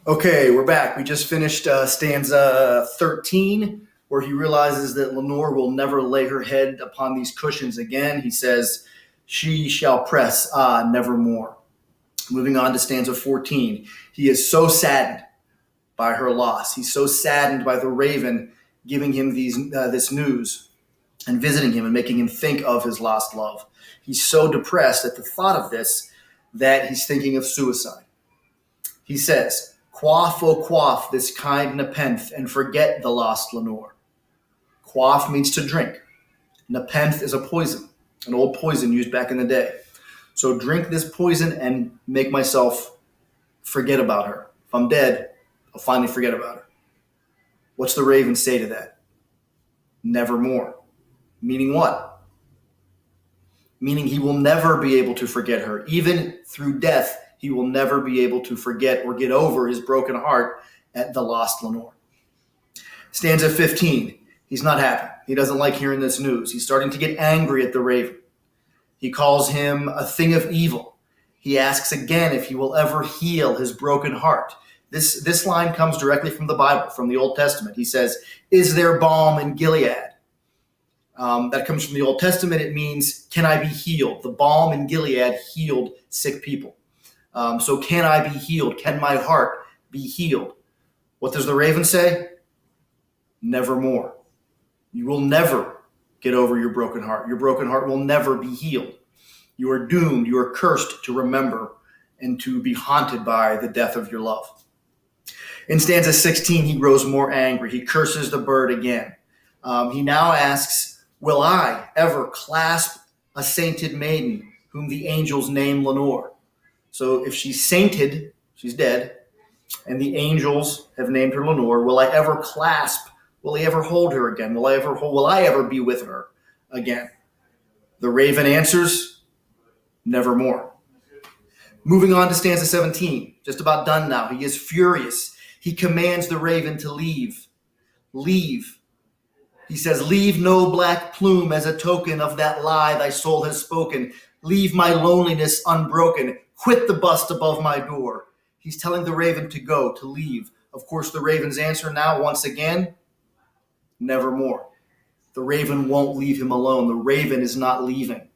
Okay, we're back. We just finished stanza 13, where he realizes that Lenore will never lay her head upon these cushions again. He says, "She shall press, nevermore." Moving on to stanza 14. He is so saddened by her loss. He's so saddened by the raven giving him this news and visiting him and making him think of his lost love. He's so depressed at the thought of this that he's thinking of suicide. He says, "Quaff, oh quaff this kind nepenthe, and forget the lost Lenore." Quaff means to drink. Nepenthe is a poison, an old poison used back in the day. So drink this poison and make myself forget about her. If I'm dead, I'll finally forget about her. What's the raven say to that? Nevermore. Meaning what? Meaning he will never be able to forget her. Even through death, he will never be able to forget or get over his broken heart at the lost Lenore. Stanza 15. He's not happy. He doesn't like hearing this news. He's starting to get angry at the raven. He calls him a thing of evil. He asks again if he will ever heal his broken heart. This line comes directly from the Bible, from the Old Testament. He says, "Is there balm in Gilead?" That comes from the Old Testament. It means, can I be healed? The balm in Gilead healed sick people. So can I be healed? Can my heart be healed? What does the raven say? Nevermore. You will never get over your broken heart. Your broken heart will never be healed. You are doomed. You are cursed to remember and to be haunted by the death of your love. In stanza 16, he grows more angry. He curses the bird again. He now asks, will I ever clasp a sainted maiden whom the angels name Lenore? So if she's sainted, she's dead, and the angels have named her Lenore, will I ever clasp? Will I ever hold her again? Will I ever be with her again? The raven answers, nevermore. Moving on to stanza 17, just about done now. He is furious. He commands the raven to leave. Leave. He says, "Leave no black plume as a token of that lie thy soul has spoken. Leave my loneliness unbroken. Quit the bust above my door." He's telling the raven to go, to leave. Of course, the raven's answer now, once again, nevermore. The raven won't leave him alone. The raven is not leaving.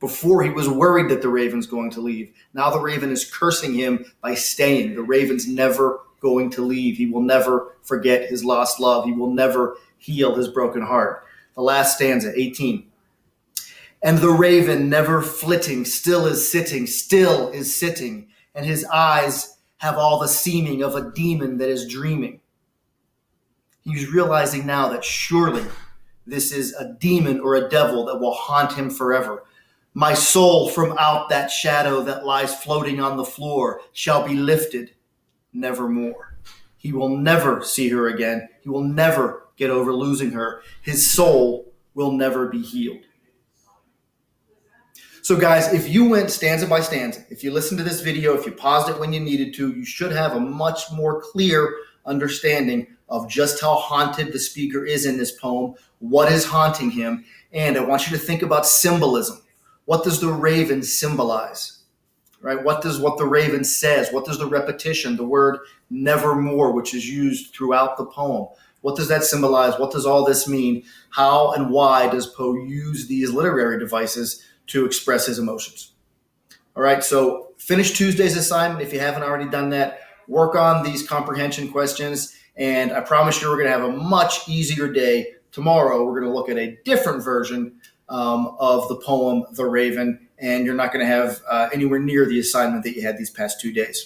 Before, he was worried that the raven's going to leave. Now the raven is cursing him by staying. The raven's never going to leave. He will never forget his lost love. He will never heal his broken heart. The last stanza, 18. And the raven, never flitting, still is sitting, and his eyes have all the seeming of a demon that is dreaming. He's realizing now that surely this is a demon or a devil that will haunt him forever. My soul from out that shadow that lies floating on the floor shall be lifted nevermore. He will never see her again. He will never get over losing her. His soul will never be healed. So guys, if you went stanza by stanza, if you listened to this video, if you paused it when you needed to, you should have a much more clear understanding of just how haunted the speaker is in this poem, what is haunting him, and I want you to think about symbolism. What does the raven symbolize? Right? What the raven says? What does the repetition, the word nevermore, which is used throughout the poem, what does that symbolize? What does all this mean? How and why does Poe use these literary devices to express his emotions? All right, so finish Tuesday's assignment if you haven't already done that. Work on these comprehension questions, and I promise you we're going to have a much easier day. Tomorrow, we're going to look at a different version of the poem, The Raven, and you're not going to have anywhere near the assignment that you had these past 2 days.